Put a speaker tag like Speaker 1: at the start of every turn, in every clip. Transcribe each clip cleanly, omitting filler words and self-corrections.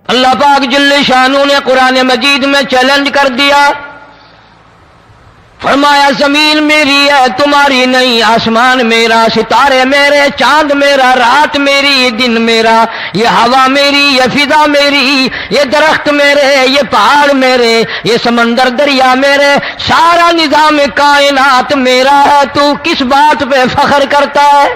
Speaker 1: اللہ پاک جل شانہ نے قرآن مجید میں چیلنج کر دیا، فرمایا زمین میری ہے تمہاری نہیں، آسمان میرا، ستارے میرے، چاند میرا، رات میری، دن میرا، یہ ہوا میری، یہ فضا میری، یہ درخت میرے، یہ پہاڑ میرے، یہ سمندر دریا میرے، سارا نظام کائنات میرا ہے، تو کس بات پہ فخر کرتا ہے؟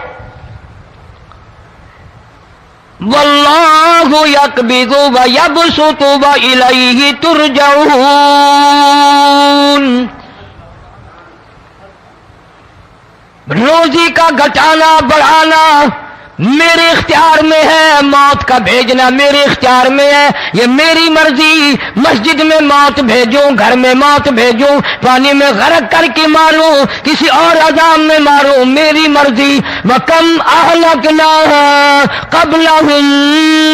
Speaker 1: واللہ یقبض ویبسط والیہ ترجعون، روزی کا گھٹانا بڑھانا میرے اختیار میں ہے، موت کا بھیجنا میرے اختیار میں ہے، یہ میری مرضی، مسجد میں موت بھیجوں، گھر میں موت بھیجوں، پانی میں غرق کر کے ماروں، کسی اور عذاب میں ماروں، میری مرضی۔ وَكَمْ أَهْلَكْنَا قَبْلَهُم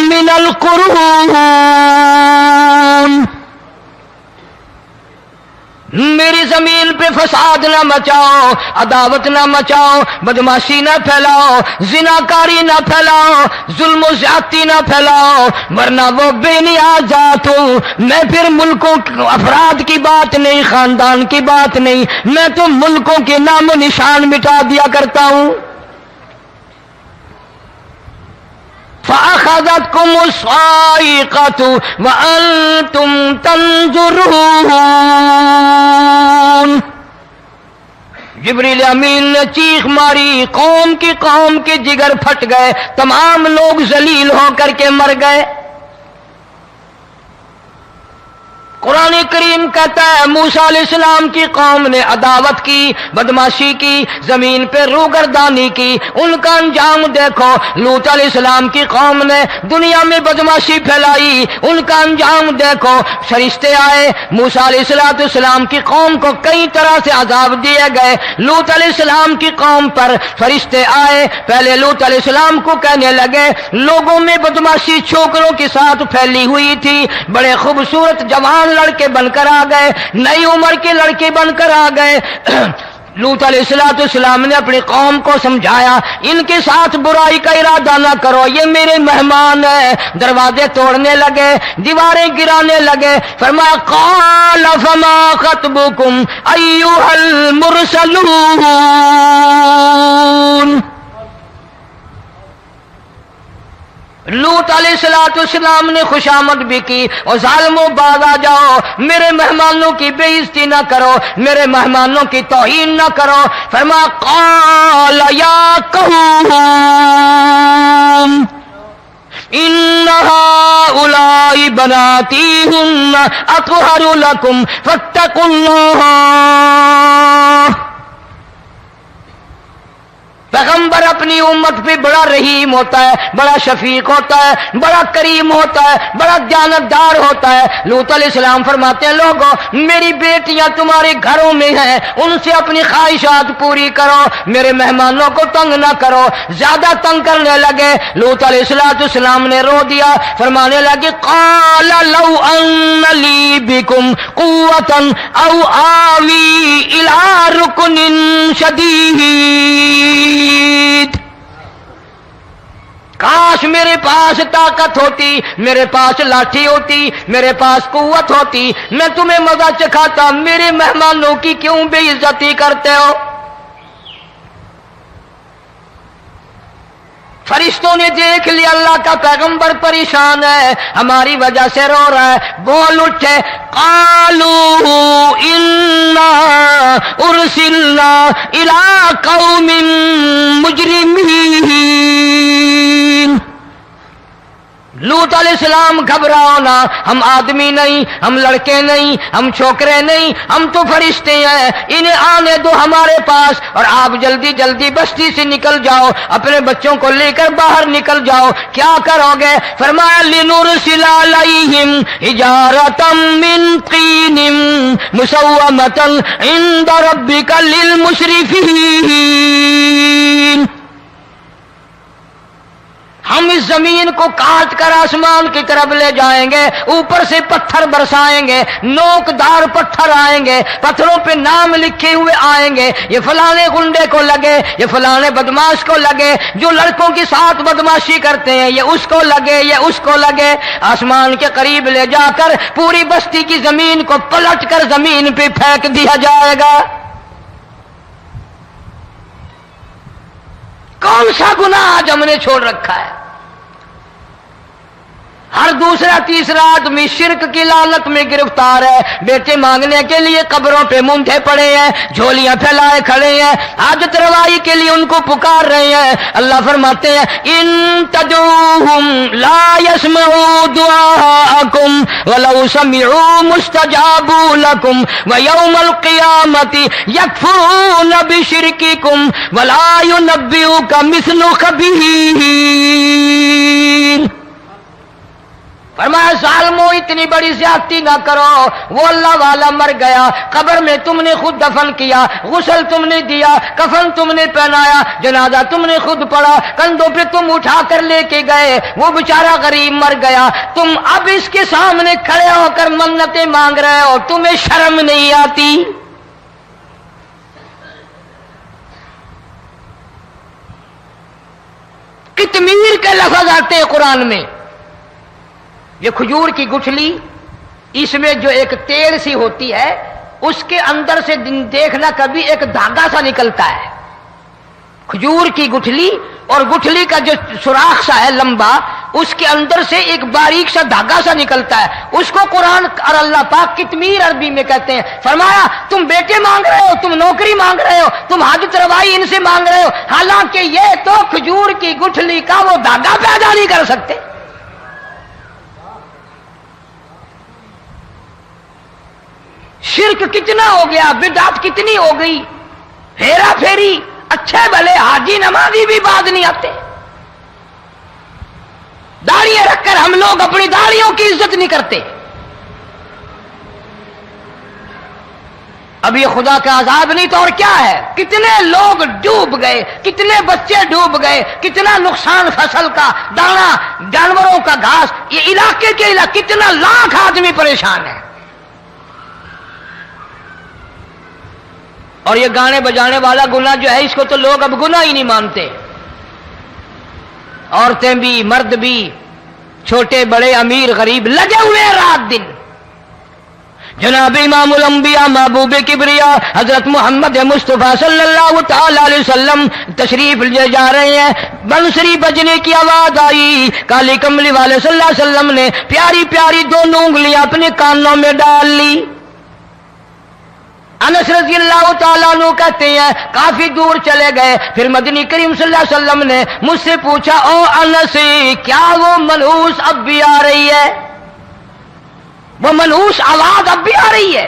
Speaker 1: مِّنَ الْقُرُونِ، میری زمین پہ فساد نہ مچاؤ، عداوت نہ مچاؤ، بدماشی نہ پھیلاؤ، زناکاری نہ پھیلاؤ، ظلم و زیادتی نہ پھیلاؤ، ورنہ وہ بے نیاز ذات ہوں، میں پھر ملکوں افراد کی بات نہیں، خاندان کی بات نہیں، میں تو ملکوں کے نام و نشان مٹا دیا کرتا ہوں۔ فَأَخَذَتْكُمُ الصَّاعِقَةُ وَأَنْتُمْ تَنْظُرُونَ، جبریل امین نے چیخ ماری، قوم کے جگر پھٹ گئے، تمام لوگ ذلیل ہو کر کے مر گئے۔ قرآن کریم کہتا ہے موسیٰ علیہ السلام کی قوم نے عداوت کی، بدماشی کی، زمین پہ روگردانی کی، ان کا انجام دیکھو۔ لوط علیہ السلام کی قوم نے دنیا میں بدماشی پھیلائی، ان کا انجام دیکھو۔ فرشتے آئے، موسیٰ علیہ السلام کی قوم کو کئی طرح سے عذاب دیے گئے۔ لوط علیہ السلام کی قوم پر فرشتے آئے، پہلے لوط علیہ السلام کو کہنے لگے، لوگوں میں بدماشی چھوکروں کے ساتھ پھیلی ہوئی تھی، بڑے خوبصورت جوان لڑکے بن کر آ گئے، نئی عمر کے لڑکے بن کر آ گئے۔ لوط علیہ السلام نے اپنی قوم کو سمجھایا، ان کے ساتھ برائی کا ارادہ نہ کرو، یہ میرے مہمان ہیں۔ دروازے توڑنے لگے، دیواریں گرانے لگے، فرمایا قال فما خطبکم ایھا المرسلون، لوط علیہ السلام نے خوشامد بھی کی، اور ظالموں باز آ جاؤ، میرے مہمانوں کی بے عزتی نہ کرو، میرے مہمانوں کی توہین نہ کرو۔ فرمایا قال یا قوم ان هؤلاء بناتی ہن اطہر لکم فاتقوا اللہ۔ پیغمبر اپنی امت پہ بڑا رحیم ہوتا ہے، بڑا شفیق ہوتا ہے، بڑا کریم ہوتا ہے، بڑا دیانتدار ہوتا ہے۔ لوط علیہ السلام فرماتے ہیں لوگوں میری بیٹیاں تمہارے گھروں میں ہیں، ان سے اپنی خواہشات پوری کرو، میرے مہمانوں کو تنگ نہ کرو۔ زیادہ تنگ کرنے لگے، لوط علیہ السلام نے رو دیا، فرمانے لگے قال لو ان لی بکم قوة او آوی الی رکن شدید، کاش میرے پاس طاقت ہوتی، میرے پاس لاٹھی ہوتی، میرے پاس قوت ہوتی، میں تمہیں مزہ چکھاتا، میرے مہمانوں کی کیوں بے عزتی کرتے ہو؟ فرشتوں نے دیکھ لیا اللہ کا پیغمبر پریشان ہے، ہماری وجہ سے رو رہا ہے، بول اٹھے قالوا انا ارسلنا الى قوم مجرمین۔ لوط علیہ السلام گھبراؤ نہ، ہم آدمی نہیں، ہم لڑکے نہیں، ہم چھوکرے نہیں، ہم تو فرشتے ہیں، انہیں آنے دو ہمارے پاس، اور آپ جلدی جلدی بستی سے نکل جاؤ، اپنے بچوں کو لے کر باہر نکل جاؤ۔ کیا کرو گے؟ فرمایا لنرسل علیہم حجارۃ من طین مسومۃ عند ربک للمسرفین، ہم اس زمین کو کاٹ کر آسمان کی طرف لے جائیں گے، اوپر سے پتھر برسائیں گے، نوکدار پتھر آئیں گے، پتھروں پہ نام لکھے ہوئے آئیں گے، یہ فلانے گنڈے کو لگے، یہ فلانے بدماش کو لگے، جو لڑکوں کے ساتھ بدماشی کرتے ہیں یہ اس کو لگے، یہ اس کو لگے۔ آسمان کے قریب لے جا کر پوری بستی کی زمین کو پلٹ کر زمین پہ پھینک دیا جائے گا۔ کون سا گناہ آج ہم نے چھوڑ رکھا ہے؟ ہر دوسرا تیسرا آدمی شرک کی لعنت میں گرفتار ہے، بیٹے مانگنے کے لیے قبروں پہ مونڈھے پڑے ہیں، جھولیاں پھیلائے کھڑے ہیں، حاجت روائی کے لیے ان کو پکار رہے ہیں۔ اللہ فرماتے ہیں ان تدعوہم لا يسمعوا دعاءکم ولو سمعوا مستجابوا لکم ویوم القیامۃ یکفرون بشرککم ولا ینبئک مثل خبیر۔ فرمایا ظالموں اتنی بڑی زیادتی نہ کرو، وہ اللہ والا مر گیا، قبر میں تم نے خود دفن کیا، غسل تم نے دیا، کفن تم نے پہنایا، جنازہ تم نے خود پڑھا، کندھوں پہ تم اٹھا کر لے کے گئے، وہ بیچارہ غریب مر گیا، تم اب اس کے سامنے کھڑے ہو کر منتیں مانگ رہے ہو، تمہیں شرم نہیں آتی؟ کتمیر کے لفظ آتے ہیں قرآن میں۔ یہ کھجور کی گٹھلی، اس میں جو ایک تیل سی ہوتی ہے، اس کے اندر سے دیکھنا کبھی ایک دھاگا سا نکلتا ہے۔ کھجور کی گٹھلی، اور گٹھلی کا جو سوراخ سا ہے لمبا، اس کے اندر سے ایک باریک سا دھاگا سا نکلتا ہے، اس کو قرآن اور اللہ پاک کتمیر عربی میں کہتے ہیں۔ فرمایا تم بیٹے مانگ رہے ہو، تم نوکری مانگ رہے ہو، تم حاجت روائی ان سے مانگ رہے ہو، حالانکہ یہ تو کھجور کی گٹھلی کا وہ دھاگا پیدا نہیں کر سکتے۔ شرک کتنا ہو گیا، بدعت کتنی ہو گئی، ہیرا پھیری، اچھے بھلے حاجی نمازی بھی بعد نہیں آتے۔ داڑیاں رکھ کر ہم لوگ اپنی داڑیوں کی عزت نہیں کرتے۔ اب یہ خدا کا عذاب نہیں تو اور کیا ہے؟ کتنے لوگ ڈوب گئے، کتنے بچے ڈوب گئے، کتنا نقصان فصل کا، دانا، جانوروں کا گھاس، یہ علاقے کے علاقے کتنا لاکھ آدمی پریشان ہے۔ اور یہ گانے بجانے والا گناہ جو ہے، اس کو تو لوگ اب گناہ ہی نہیں مانتے۔ عورتیں بھی، مرد بھی، چھوٹے بڑے، امیر غریب، لگے ہوئے رات دن۔ جناب امام الانبیاء محبوب کبریا حضرت محمد مصطفیٰ صلی اللہ تعالی علیہ وسلم تشریف لے جا رہے ہیں، بنسری بجنے کی آواز آئی، کالی کملی والے صلی اللہ علیہ وسلم نے پیاری پیاری دونوں انگلیاں اپنے کانوں میں ڈال لی۔ انس رضی اللہ تعالیٰ عنہ کہتے ہیں کافی دور چلے گئے، پھر مدنی کریم صلی اللہ علیہ وسلم نے مجھ سے پوچھا او انس، کیا وہ منحوس اب بھی آ رہی ہے؟ وہ منحوس آواز اب بھی آ رہی ہے؟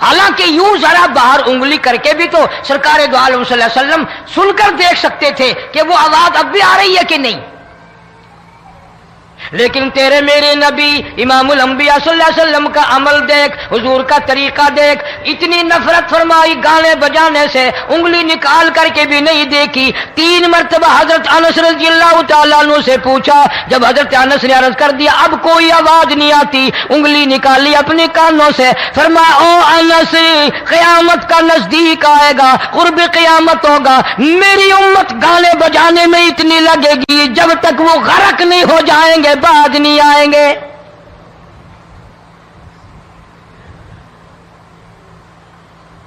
Speaker 1: حالانکہ یوں ذرا باہر انگلی کر کے بھی تو سرکار دو عالم صلی اللہ علیہ وسلم سن کر دیکھ سکتے تھے کہ وہ آواز اب بھی آ رہی ہے کہ نہیں۔ لیکن تیرے میرے نبی امام الانبیاء صلی اللہ علیہ وسلم کا عمل دیکھ، حضور کا طریقہ دیکھ، اتنی نفرت فرمائی گانے بجانے سے، انگلی نکال کر کے بھی نہیں دیکھی۔ 3 مرتبہ حضرت انس رضی اللہ تعالیٰ عنہ سے پوچھا، جب حضرت انس نے عرض کر دیا اب کوئی آواز نہیں آتی، انگلی نکالی اپنے کانوں سے، فرمایا او انس، قیامت کا نزدیک آئے گا، قرب قیامت ہوگا، میری امت گانے بجانے میں اتنی لگے گی جب تک وہ غرق نہیں ہو جائیں گے بعد نہیں آئیں گے۔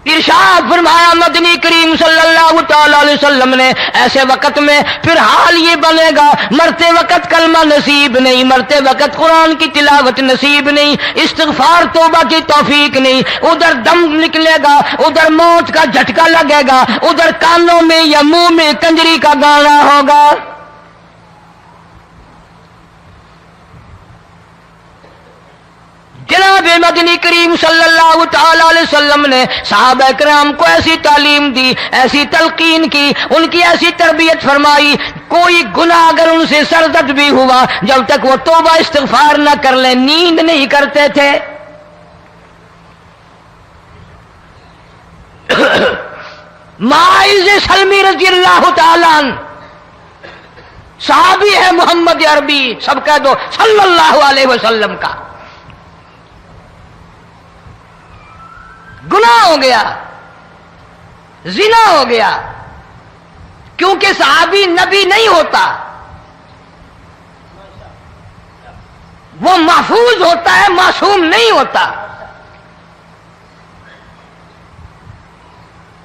Speaker 1: ارشاد فرمایا مدنی کریم صلی اللہ تعالی علیہ وسلم نے ایسے وقت میں پھر حال یہ بنے گا، مرتے وقت کلمہ نصیب نہیں، مرتے وقت قرآن کی تلاوت نصیب نہیں، استغفار توبہ کی توفیق نہیں، ادھر دم نکلے گا، ادھر موت کا جھٹکا لگے گا، ادھر کانوں میں یا منہ میں کنجری کا گانا ہوگا۔ جناب مدنی کریم صلی اللہ تعالی علیہ وسلم نے صحابہ کرام کو ایسی تعلیم دی، ایسی تلقین کی، ان کی ایسی تربیت فرمائی، کوئی گناہ اگر ان سے سرزد بھی ہوا، جب تک وہ توبہ استغفار نہ کر لیں نیند نہیں کرتے تھے۔ معاذ سلمی رضی اللہ تعالیٰ عنہ صحابی ہے محمد عربی، سب کہہ دو صلی اللہ علیہ وسلم کا، گناہ ہو گیا، زنا ہو گیا، کیونکہ صحابی نبی نہیں ہوتا، وہ محفوظ ہوتا ہے، معصوم نہیں ہوتا۔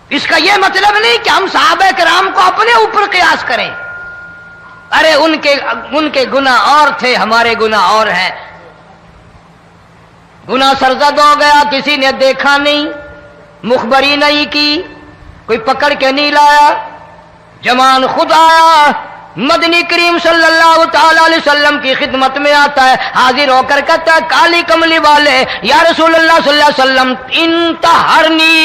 Speaker 1: اس کا یہ مطلب نہیں کہ ہم صحابہ کرام کو اپنے اوپر قیاس کریں، ارے ان کے گناہ اور تھے، ہمارے گناہ اور ہیں۔ گناہ سرزد ہو گیا، کسی نے دیکھا نہیں، مخبری نہیں کی، کوئی پکڑ کے نہیں لایا، جمان خود آیا، مدنی کریم صلی اللہ تعالی علیہ وسلم کی خدمت میں آتا ہے، حاضر ہو کر کہتا ہے کالی کملی والے یا رسول اللہ صلی اللہ علیہ وسلم انتہرنی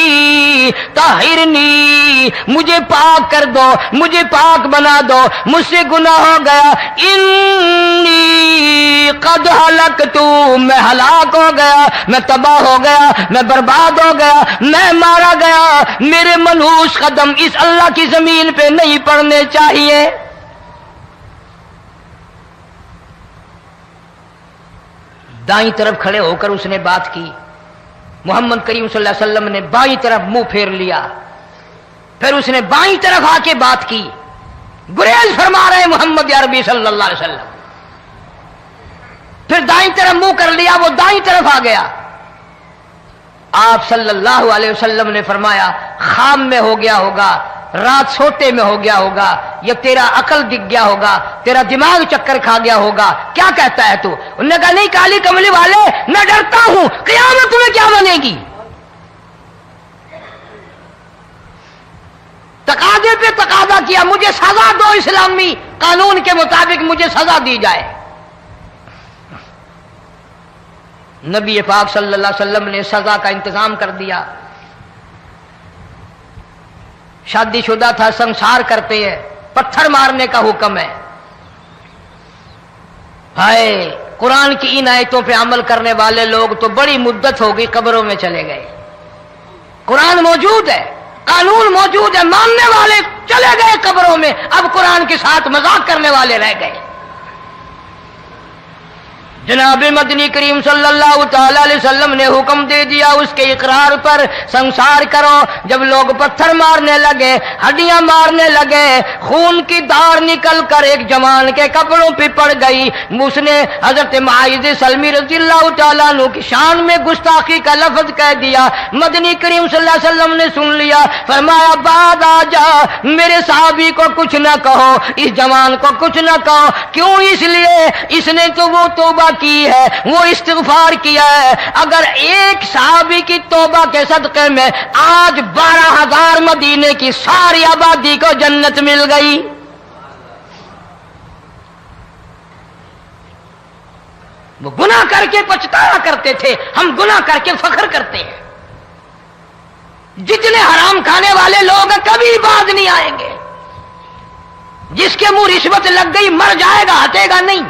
Speaker 1: طہرنی، مجھے پاک کر دو، مجھے پاک بنا دو، مجھ سے گناہ ہو گیا، انی قد ہلکت، میں ہلاک ہو گیا، میں تباہ ہو گیا، میں برباد ہو گیا، میں مارا گیا، میرے منحوس قدم اس اللہ کی زمین پہ نہیں پڑنے چاہیے۔ دائیں طرف کھڑے ہو کر اس نے بات کی، محمد کریم صلی اللہ علیہ وسلم نے بائیں طرف منہ پھیر لیا، پھر اس نے بائیں طرف آ کے بات کی، گریز فرما رہے محمد عربی صلی اللہ علیہ وسلم، پھر دائیں طرف منہ کر لیا، وہ دائیں طرف آ گیا۔ آپ صلی اللہ علیہ وسلم نے فرمایا خام میں ہو گیا ہوگا، رات سوتے میں ہو گیا ہوگا، یا تیرا عقل دکھ گیا ہوگا، تیرا دماغ چکر کھا گیا ہوگا، کیا کہتا ہے تو؟ انہوں نے کہا نہیں کالی کملی والے، میں ڈرتا ہوں قیامت تمہیں کیا بنے گی؟ تقاضے پہ تقاضا کیا، مجھے سزا دو، اسلامی قانون کے مطابق مجھے سزا دی جائے۔ نبی پاک صلی اللہ علیہ وسلم نے سزا کا انتظام کر دیا۔ شادی شدہ تھا، سنسار کرتے ہیں، پتھر مارنے کا حکم ہے۔ ہائے، قرآن کی ان آیتوں پہ عمل کرنے والے لوگ تو بڑی مدت ہو گئی قبروں میں چلے گئے۔ قرآن موجود ہے، قانون موجود ہے، ماننے والے چلے گئے قبروں میں، اب قرآن کے ساتھ مذاق کرنے والے رہ گئے۔ جناب مدنی کریم صلی اللہ تعالی علیہ وسلم نے حکم دے دیا اس کے اقرار پر سنسار کرو۔ جب لوگ پتھر مارنے لگے، ہڈیاں مارنے لگے، خون کی دھار نکل کر ایک جوان کے کپڑوں پہ پڑ گئی، اس نے حضرت معاذ سلمی رضی اللہ تعالیٰ عنہ کی شان میں گستاخی کا لفظ کہہ دیا۔ مدنی کریم صلی اللہ علیہ وسلم نے سن لیا، فرمایا بعد آ جا، میرے صحابی کو کچھ نہ کہو، اس جوان کو کچھ نہ کہو۔ کیوں؟ اس لیے اس نے تو وہ توبہ کی ہے، وہ استغفار کیا ہے۔ اگر ایک صحابی کی توبہ کے صدقے میں آج 12,000 مدینے کی ساری آبادی کو جنت مل گئی۔ وہ گناہ کر کے پچھتایا کرتے تھے، ہم گناہ کر کے فخر کرتے ہیں۔ جتنے حرام کھانے والے لوگ ہیں کبھی باز نہیں آئیں گے۔ جس کے منہ رشوت لگ گئی مر جائے گا، ہٹے گا نہیں۔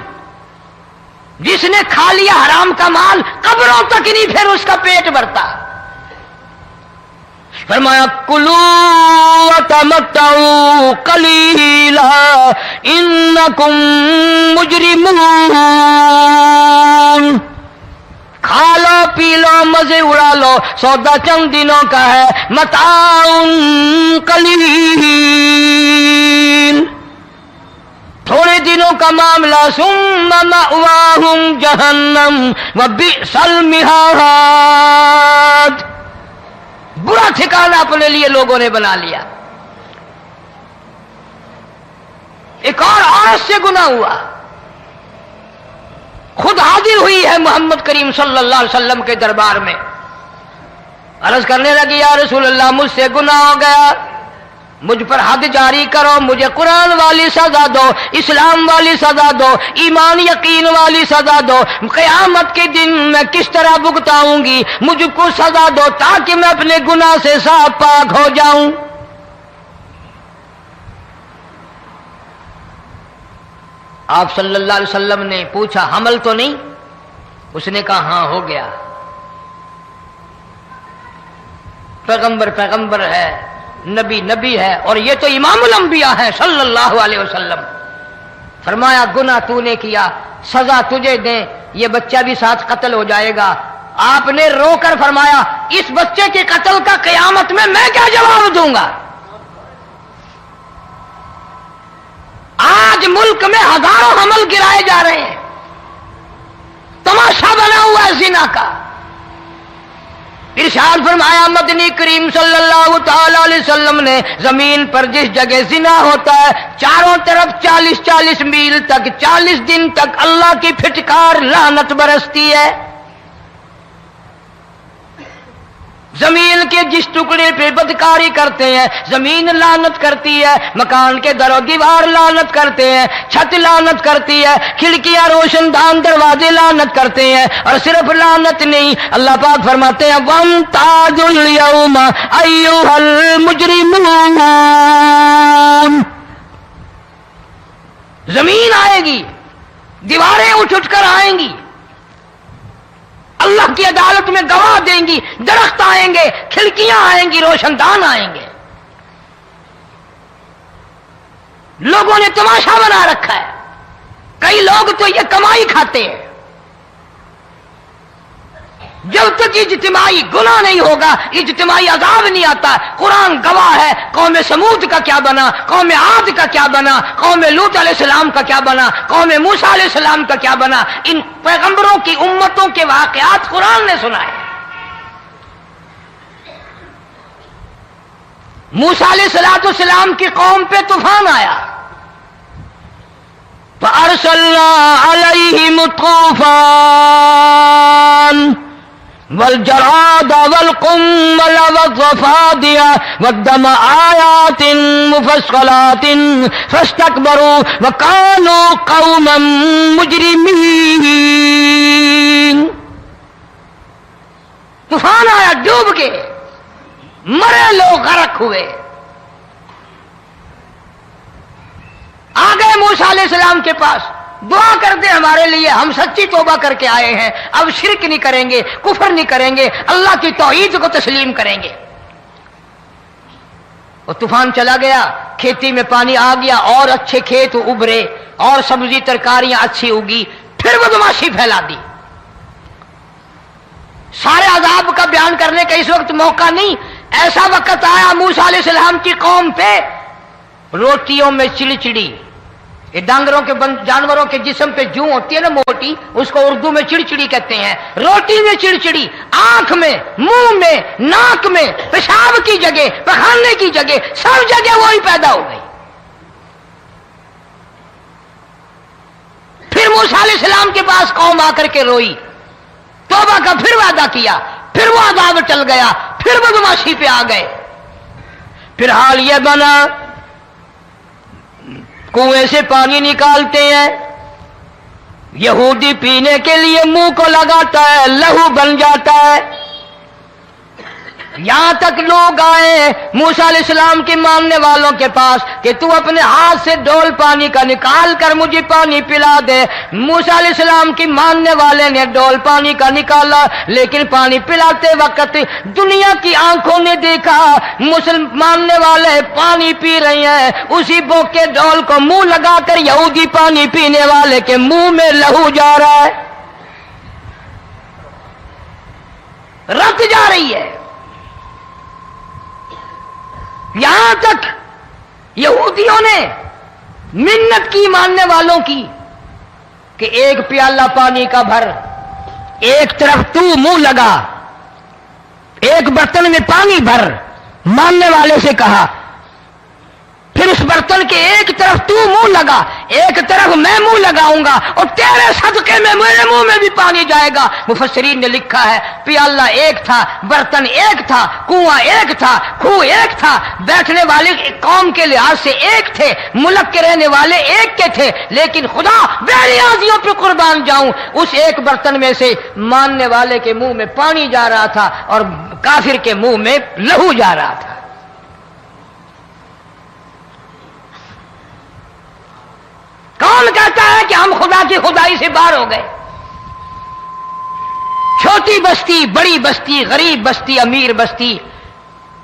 Speaker 1: جس نے کھا لیا حرام کا مال قبروں تک نہیں پھر اس کا پیٹ بھرتا۔ فرمایا کلو وتمتعوا قلیلا انکم مجرمون، کھا لو پی لو مزے اڑا لو، سودا چند دنوں کا ہے، متاع قلیل، تھوڑے دنوں کا معاملہ، ثم مأواہم جہنم وبئس المہاد، برا ٹھکانہ اپنے لیے لوگوں نے بنا لیا۔ ایک اور عورت سے گناہ ہوا، خود حاضر ہوئی ہے محمد کریم صلی اللہ علیہ وسلم کے دربار میں، عرض کرنے لگی یا رسول اللہ مجھ سے گناہ ہو گیا، مجھ پر حد جاری کرو، مجھے قرآن والی سزا دو، اسلام والی سزا دو، ایمان یقین والی سزا دو، قیامت کے دن میں کس طرح بھگتاؤں گی، مجھ کو سزا دو تاکہ میں اپنے گناہ سے صاف پاک ہو جاؤں۔ آپ صلی اللہ علیہ وسلم نے پوچھا حمل تو نہیں؟ اس نے کہا ہاں ہو گیا۔ پیغمبر ہے، نبی ہے، اور یہ تو امام الانبیاء ہے صلی اللہ علیہ وسلم۔ فرمایا گناہ تو نے کیا، سزا تجھے دیں، یہ بچہ بھی ساتھ قتل ہو جائے گا۔ آپ نے رو کر فرمایا اس بچے کے قتل کا قیامت میں کیا جواب دوں گا؟ آج ملک میں ہزاروں حمل گرائے جا رہے ہیں، تماشا بنا ہوا ہے زنا کا۔ ارشاد فرمایا مدنی کریم صلی اللہ تعالی علیہ وسلم نے زمین پر جس جگہ زنا ہوتا ہے چاروں طرف 40 میل تک 40 دن تک اللہ کی پھٹکار لعنت برستی ہے۔ زمین کے جس ٹکڑے پہ بدکاری کرتے ہیں زمین لعنت کرتی ہے، مکان کے در و دیوار لعنت کرتے ہیں، چھت لعنت کرتی ہے، کھڑکیاں روشن دان دروازے لعنت کرتے ہیں، اور صرف لعنت نہیں، اللہ پاک فرماتے ہیں وَامْتَازُوا الْيَوْمَ أَيُّهَا الْمُجْرِمُونَ۔ زمین آئے گی، دیواریں اٹھ کر آئیں گی، اللہ کی عدالت میں گواہ دیں گی، درخت آئیں گے، کھڑکیاں آئیں گی، روشن دان آئیں گے۔ لوگوں نے تماشا بنا رکھا ہے، کئی لوگ تو یہ کمائی کھاتے ہیں۔ جب تک اجتماعی گناہ نہیں ہوگا اجتماعی عذاب نہیں آتا۔ قرآن گواہ ہے، قوم سمود کا کیا بنا، قوم عاد کا کیا بنا، قوم لوط علیہ السلام کا کیا بنا، قوم موسیٰ علیہ السلام کا کیا بنا۔ ان پیغمبروں کی امتوں کے واقعات قرآن نے سنائے۔ موسیٰ علیہ السلام کی قوم پہ طوفان آیا، فَأَرْسَلْنَا عَلَيْهِمُ الطُّوفَانَ والجراد والقمل والضفادع والدم آيات مفصلات فاستكبروا وكانوا قوما مجرمين۔ طوفان آیا، ڈوب گئے، مرے لوگ غرق ہوئے۔ آ گئے موسیٰ علیہ السلام کے پاس، دعا کر دے ہمارے لیے، ہم سچی توبہ کر کے آئے ہیں، اب شرک نہیں کریں گے، کفر نہیں کریں گے، اللہ کی توحید کو تسلیم کریں گے۔ وہ طوفان چلا گیا، کھیتی میں پانی آ گیا، اور اچھے کھیت ابھرے، اور سبزی ترکاریاں اچھی اگی، پھر بدماشی پھیلا دی۔ سارے عذاب کا بیان کرنے کا اس وقت موقع نہیں، ایسا وقت آیا موسیٰ علیہ السلام کی قوم پہ روٹیوں میں چڑچڑی، یہ ڈانگروں کے جانوروں کے جسم پہ جوں ہوتی ہے نا موٹی، اس کو اردو میں چڑچڑی کہتے ہیں۔ روٹی میں چڑچڑی، آنکھ میں، منہ میں، ناک میں، پیشاب کی جگہ، پخانے کی جگہ، سب جگہ وہی پیدا ہو گئی۔ پھر موسیٰ علیہ السلام کے پاس قوم آ کر کے روئی، توبہ کا پھر وعدہ کیا، پھر وہ عذاب ٹل گیا، پھر بدماشی پہ آ گئے۔ پھر حال یہ بنا کنویں سے پانی نکالتے ہیں، یہودی پینے کے لیے منہ کو لگاتا ہے، لہو بن جاتا ہے۔ یہاں تک لوگ آئے موسیٰ علیہ السلام کے ماننے والوں کے پاس کہ تو اپنے ہاتھ سے ڈول پانی کا نکال کر مجھے پانی پلا دے۔ موسیٰ علیہ السلام کی ماننے والے نے ڈول پانی کا نکالا، لیکن پانی پلاتے وقت دنیا کی آنکھوں نے دیکھا ماننے والے پانی پی رہے ہیں، اسی بوک کے ڈول کو منہ لگا کر یہودی پانی پینے والے کے منہ میں لہو جا رہا ہے، رت جا رہی ہے۔ یہاں تک یہودیوں نے منت کی ماننے والوں کی کہ ایک پیالہ پانی کا بھر، ایک طرف تو منہ لگا، ایک برتن میں پانی بھر، ماننے والے سے کہا، پھر اس برتن کے ایک طرف تو منہ لگا، ایک طرف میں منہ لگاؤں گا، اور تیرے صدقے میں میرے منہ میں بھی پانی جائے گا۔ مفسرین نے لکھا ہے پیالہ ایک تھا، برتن ایک تھا، کنواں ایک تھا، کھوہ ایک تھا، بیٹھنے والے قوم کے لحاظ سے ایک تھے، ملک کے رہنے والے ایک کے تھے، لیکن خدا بے نیازیوں پہ قربان جاؤں، اس ایک برتن میں سے ماننے والے کے منہ میں پانی جا رہا تھا اور کافر کے منہ میں لہو جا رہا تھا۔ کون کہتا ہے کہ ہم خدا کی خدائی سے باہر ہو گئے؟ چھوٹی بستی، بڑی بستی، غریب بستی، امیر بستی،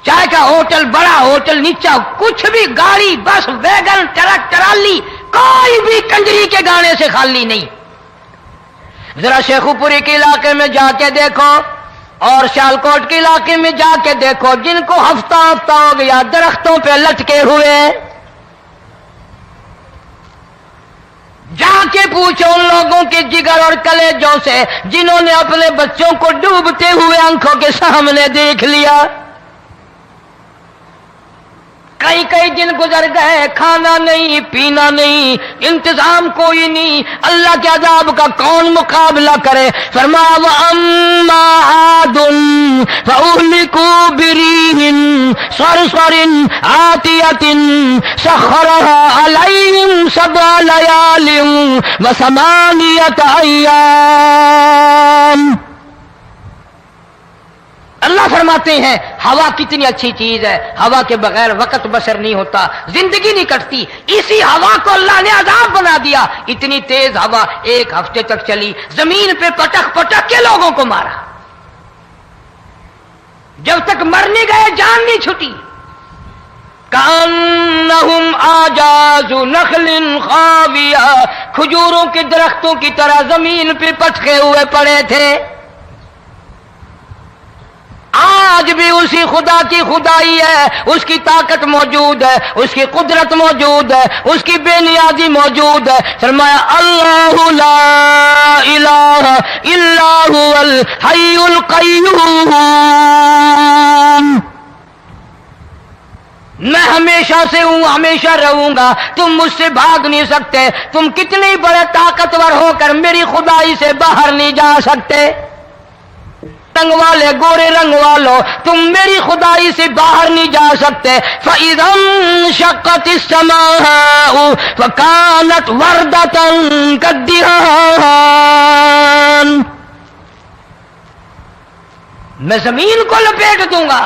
Speaker 1: چائے کا ہوٹل، بڑا ہوٹل، نیچا کچھ بھی، گاڑی، بس، ویگن، ٹرک، ٹرالی، کوئی بھی کنجری کے گانے سے خالی نہیں. ذرا شیخو پوری کے علاقے میں جا کے دیکھو اور سیالکوٹ کے علاقے میں جا کے دیکھو جن کو ہفتہ ہفتہ ہو گیا درختوں پہ لٹکے ہوئے، جا کے پوچھو ان لوگوں کے جگر اور کلیجوں سے جنہوں نے اپنے بچوں کو ڈوبتے ہوئے آنکھوں کے سامنے دیکھ لیا. کئی کئی دن گزر گئے، کھانا نہیں پینا نہیں، انتظام کوئی نہیں، اللہ کے عذاب کا کون مقابلہ کرے؟ فرمایا وَأَمَّا عَادٌ فَأُهْلِكُوا بِرِيحٍ صَرْصَرٍ عَاتِيَةٍ سَخَّرَهَا عَلَيْهِمْ 7 لَيَالٍ و8 أَيَّامٍ. اللہ فرماتے ہیں ہوا کتنی اچھی چیز ہے، ہوا کے بغیر وقت بسر نہیں ہوتا، زندگی نہیں کٹتی. اسی ہوا کو اللہ نے عذاب بنا دیا. اتنی تیز ہوا 1 ہفتے تک چلی، زمین پہ پٹک پٹک کے لوگوں کو مارا. جب تک مر نہیں گئے جان نہیں چھٹی. کأنہم اعجاز نخل خاویہ، کھجوروں کے درختوں کی طرح زمین پہ پٹکے ہوئے پڑے تھے. آج بھی اسی خدا کی خدائی ہے، اس کی طاقت موجود ہے، اس کی قدرت موجود ہے، اس کی بے نیازی موجود ہے. فرمایا اللہ لا الہ الا هو الحی القیوم. میں ہمیشہ سے ہوں، ہمیشہ رہوں گا، تم مجھ سے بھاگ نہیں سکتے. تم کتنے بڑے طاقتور ہو کر میری خدائی سے باہر نہیں جا سکتے. رنگ والے، گورے رنگ والو، تم میری خدائی سے باہر نہیں جا سکتے. فَإِذَا انشَقَّتِ السَّمَاءُ فَكَانَتْ وَرْدَةً كَالدِّهَانِ. میں زمین کو لپیٹ دوں گا،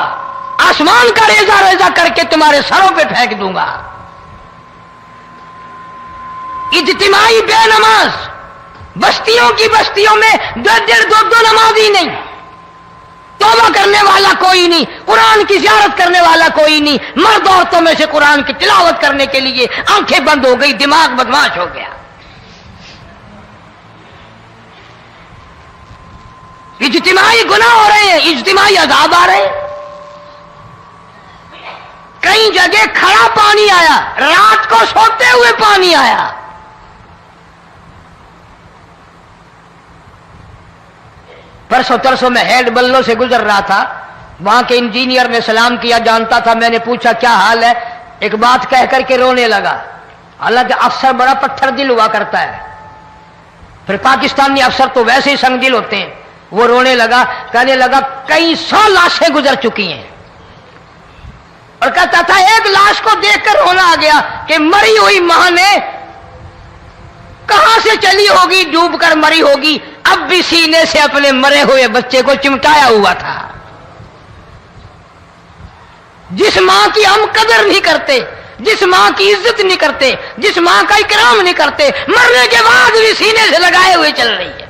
Speaker 1: آسمان کا ریزہ ریزہ کر کے تمہارے سروں پہ پھینک دوں گا. اجتماعی بے نماز، بستیوں کی بستیوں میں 2 نمازی نہیں، توبہ کرنے والا کوئی نہیں، قرآن کی زیارت کرنے والا کوئی نہیں. مرد عورتوں میں سے قرآن کی تلاوت کرنے کے لیے آنکھیں بند ہو گئی، دماغ بدماش ہو گیا. اجتماعی گناہ ہو رہے ہیں، اجتماعی عذاب آ رہے ہیں. کئی جگہ کھڑا پانی آیا، رات کو سوتے ہوئے پانی آیا. پرسوں ترسوں میں ہیڈ بلوں سے گزر رہا تھا، وہاں کے انجینئر نے سلام کیا، جانتا تھا. میں نے پوچھا کیا حال ہے؟ ایک بات کہہ کر کے رونے لگا. حالانکہ افسر بڑا پتھر دل ہوا کرتا ہے، پھر پاکستانی افسر تو ویسے ہی سنگ دل ہوتے ہیں. وہ رونے لگا، کہنے لگا کئی 100 لاشیں گزر چکی ہیں، اور کہتا تھا ایک لاش کو دیکھ کر رونا آ گیا کہ مری ہوئی ماں نے کہاں سے چلی ہوگی، ڈوب کر مری ہوگی، اب بھی سینے سے اپنے مرے ہوئے بچے کو چمٹایا ہوا تھا. جس ماں کی ہم قدر نہیں کرتے، جس ماں کی عزت نہیں کرتے، جس ماں کا اکرام نہیں کرتے، مرنے کے بعد بھی سینے سے لگائے ہوئے چل رہی ہے.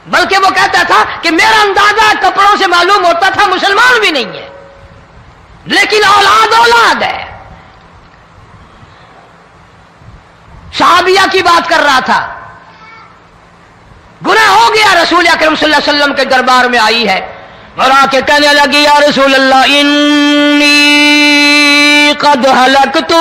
Speaker 1: بلکہ وہ کہتا تھا کہ میرا اندازہ کپڑوں سے معلوم ہوتا تھا مسلمان بھی نہیں ہے، لیکن اولاد اولاد ہے. صحابیہ کی بات کر رہا تھا، گناہ ہو گیا، رسول اکرم صلی اللہ علیہ وسلم کے دربار میں آئی ہے اور آ کے کہنے لگی یا رسول اللہ انی قد ہلکت،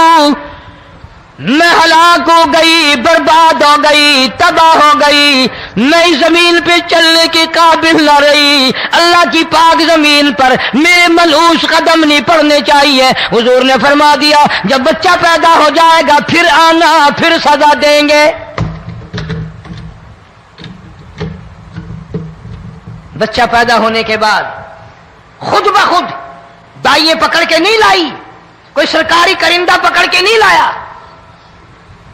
Speaker 1: میں ہلاک ہو گئی، برباد ہو گئی، تباہ ہو گئی، میں اس زمین پہ چلنے کے قابل نہ رہی. اللہ کی پاک زمین پر میرے ملعوس قدم نہیں پڑنے چاہیے. حضور نے فرما دیا جب بچہ پیدا ہو جائے گا پھر آنا، پھر سزا دیں گے. بچہ پیدا ہونے کے بعد خود بخود دائیں پکڑ کے نہیں لائی، کوئی سرکاری کرندہ پکڑ کے نہیں لایا،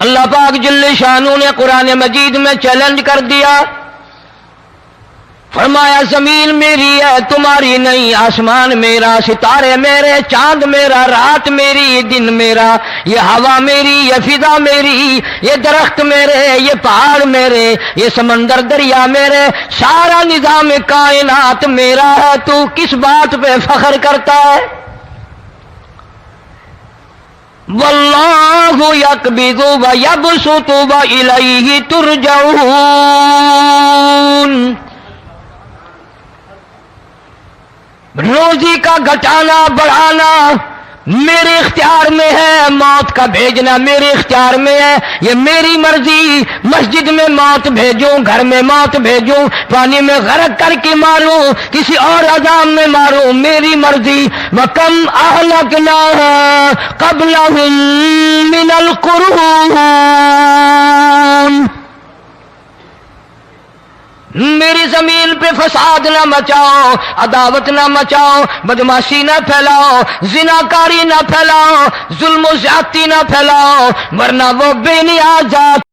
Speaker 1: اللہ پاک جل شانہ نے قرآن مجید میں چیلنج کر دیا، فرمایا زمین میری ہے تمہاری نہیں، آسمان میرا، ستارے میرے، چاند میرا، رات میری، دن میرا، یہ ہوا میری، یہ فضا میری، یہ درخت میرے، یہ پہاڑ میرے، یہ سمندر دریا میرے، سارا نظام کائنات میرا ہے، تو کس بات پہ فخر کرتا ہے؟ واللہ یقبض ویبسط وإلیہ ترجعون، روزی کا گھٹانا بڑھانا میرے اختیار میں ہے، موت کا بھیجنا میرے اختیار میں ہے، یہ میری مرضی، مسجد میں موت بھیجوں، گھر میں موت بھیجوں، پانی میں غرق کر کے ماروں، کسی اور عذاب میں ماروں، میری مرضی۔ وَكَمْ أَهْلَكْنَا قَبْلَهُم مِّنَ الْقُرُونِ، میری زمین پہ فساد نہ مچاؤ، عداوت نہ مچاؤ، بدماشی نہ پھیلاؤ، زناکاری نہ پھیلاؤ، ظلم و زیادتی نہ پھیلاؤ، ورنہ وہ بے نیاز ذات